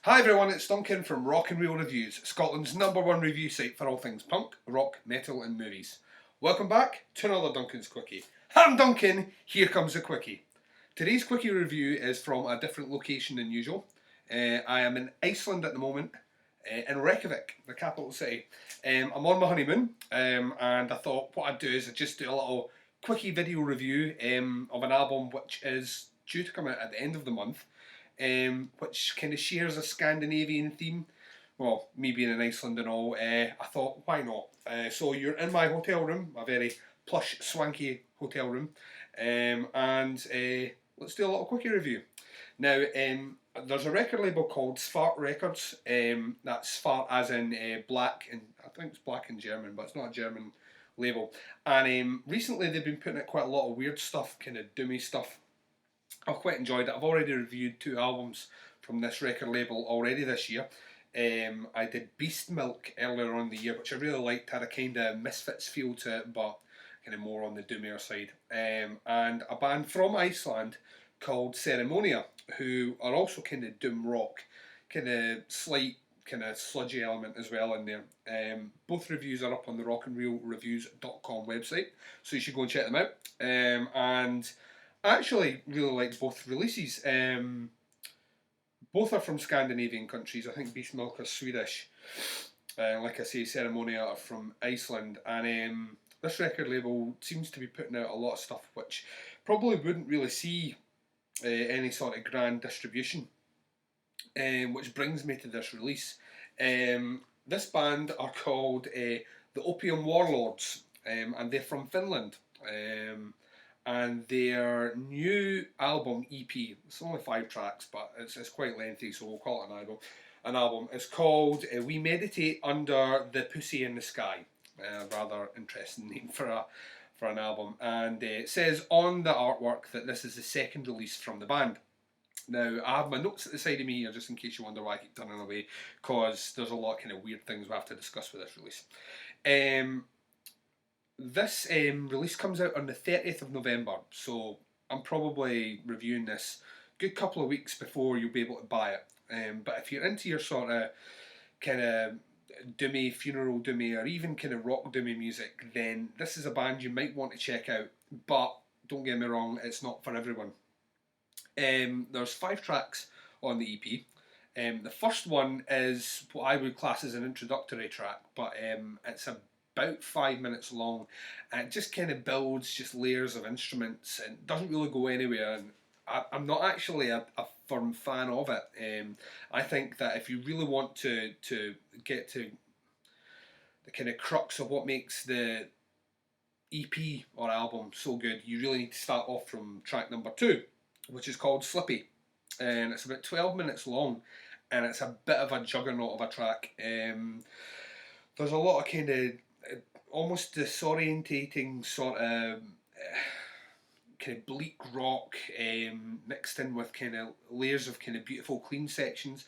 Hi everyone, it's Duncan from Rock and Reel Reviews, Scotland's #1 review site for all things punk, rock, metal and movies. Welcome back to another Duncan's Quickie. I'm Duncan, here comes the Quickie. Today's Quickie review is from a different location than usual. I am in Iceland at the moment, in Reykjavik, the capital city. I'm on my honeymoon, and I thought what I'd do is I'd just do a little Quickie video review of an album which is due to come out at the end of the month. Which kind of shares a Scandinavian theme. Well, me being in Iceland and all, I thought, why not? So you're in my hotel room, a very plush, swanky hotel room, and let's do a little Quickie review. Now, there's a record label called Svart Records. That's Svart as in black, and I think it's black in German, but it's not a German label. And recently they've been putting out quite a lot of weird stuff, kind of doomy stuff. I've quite enjoyed it. I've already reviewed 2 albums from this record label already this year. I did Beast Milk earlier on in the year, which I really liked. Had a kind of Misfits feel to it, but kind of more on the doomier side. And a band from Iceland called Ceremonia, who are also kind of doom rock, kind of slight, kind of sludgy element as well in there. Both reviews are up on the rockandreelreviews.com website, so you should go and check them out. And I actually really like both releases. Both are from Scandinavian countries. I think Beast Milk is Swedish. Like I say, Ceremonia are from Iceland. And this record label seems to be putting out a lot of stuff which probably wouldn't really see any sort of grand distribution. Which brings me to this release. This band are called the Opium Warlords, and they're from Finland. And their new album EP, it's only 5 tracks, but it's quite lengthy, so we'll call it an album. It's called We Meditate Under the Pussy in the Sky. Rather interesting name for an album. And it says on the artwork that this is the second release from the band. Now, I have my notes at the side of me here, just in case you wonder why I keep turning away, because there's a lot of kind of weird things we have to discuss with this release. This release comes out on the 30th of November, so I'm probably reviewing this a good couple of weeks before you'll be able to buy it. But if you're into your sort of kind of doomy, funeral doomy, or even kind of rock doomy music, then this is a band you might want to check out. But don't get me wrong, it's not for everyone. There's 5 tracks on the EP. The first one is what I would class as an introductory track, but it's about 5 minutes long, and it just kind of builds just layers of instruments and doesn't really go anywhere. And I'm not actually a firm fan of it. I think that if you really want to get to the kind of crux of what makes the EP or album so good, you really need to start off from track number 2, which is called Slippy, and it's about 12 minutes long, and it's a bit of a juggernaut of a track. There's a lot of kind of almost disorientating sort of kind of bleak rock mixed in with kind of layers of kind of beautiful clean sections,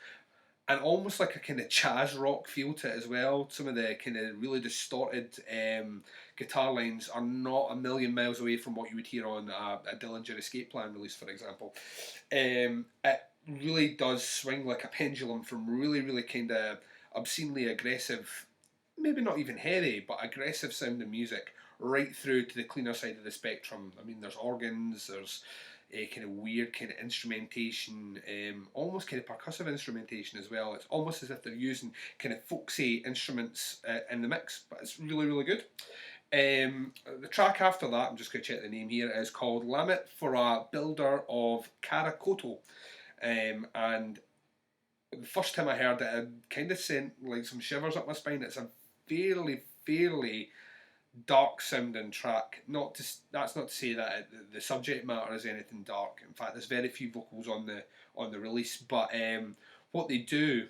and almost like a kind of jazz rock feel to it as well. Some of the kind of really distorted guitar lines are not a million miles away from what you would hear on a Dillinger Escape Plan release, for example. It really does swing like a pendulum from really, really kind of obscenely aggressive, maybe not even heavy, but aggressive sounding music, right through to the cleaner side of the spectrum. I mean, there's organs, there's kind of weird kind of instrumentation, almost kind of percussive instrumentation as well. It's almost as if they're using kind of folksy instruments in the mix, but it's really, really good. The track after that, I'm just going to check the name here, is called Lammet for a Builder of Karakoto. And the first time I heard it, it kind of sent like some shivers up my spine. It's a fairly dark sounding track. That's not to say that the subject matter is anything dark. In fact, there's very few vocals on the release, but what they do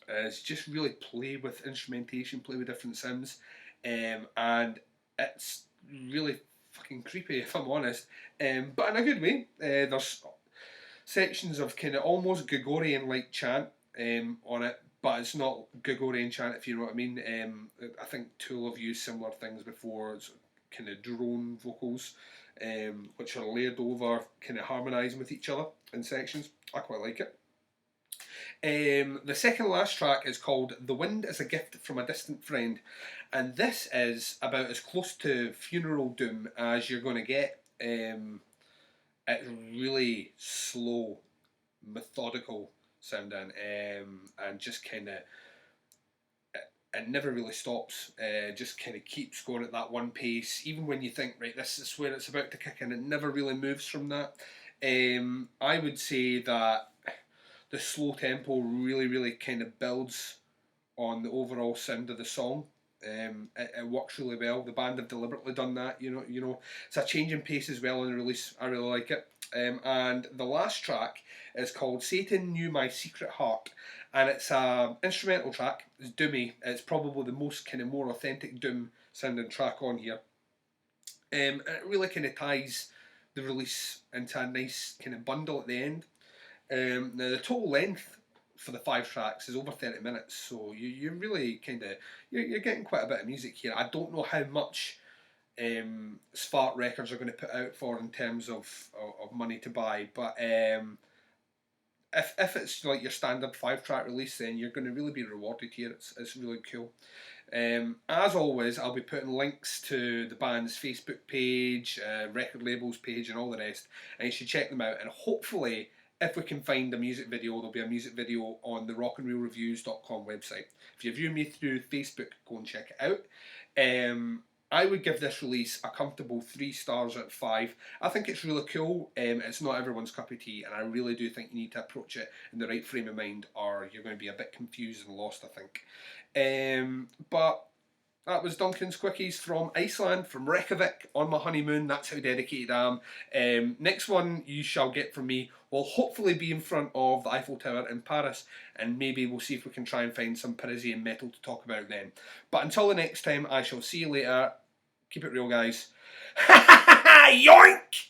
is just really play with instrumentation, play with different sounds, and it's really fucking creepy, if I'm honest, but in a good way. There's sections of kind of almost Gregorian-like chant on it, but it's not Gregorian chant, if you know what I mean. I think Tool have used similar things before. It's kind of drone vocals, which are layered over, kind of harmonising with each other in sections. I quite like it. The second last track is called The Wind is a Gift from a Distant Friend, and this is about as close to funeral doom as you're going to get. It's really slow, methodical sounding, and just kind of it never really stops. Just kind of keeps going at that one pace, even when you think, right, this is where it's about to kick in. It never really moves from that. I would say that the slow tempo really kind of builds on the overall sound of the song. It works really well. The band have deliberately done that. It's a change in pace as well in the release. I really like it. And the last track is called "Satan Knew My Secret Heart," and it's a instrumental track. It's doomy. It's probably the most kind of more authentic doom sounding track on here. It really kind of ties the release into a nice kind of bundle at the end. Now the total length for the 5 tracks is over 30 minutes, so you really kind of you're getting quite a bit of music here. I don't know how much Svart Records are going to put out for in terms of money to buy, but if it's like your standard 5-track release, then you're going to really be rewarded here. It's really cool. As always, I'll be putting links to the band's Facebook page, record labels page, and all the rest, and you should check them out. And hopefully, if we can find a music video, there'll be a music video on the rockandreelreviews.com website. If you view me through Facebook, go and check it out. I would give this release a comfortable 3 stars out of 5. I think it's really cool. It's not everyone's cup of tea, and I really do think you need to approach it in the right frame of mind, or you're going to be a bit confused and lost, I think. But that was Duncan's Quickies from Iceland, from Reykjavik, on my honeymoon. That's how dedicated I am. Next one you shall get from me will hopefully be in front of the Eiffel Tower in Paris, and maybe we'll see if we can try and find some Parisian metal to talk about then. But until the next time, I shall see you later. Keep it real, guys. Yoink!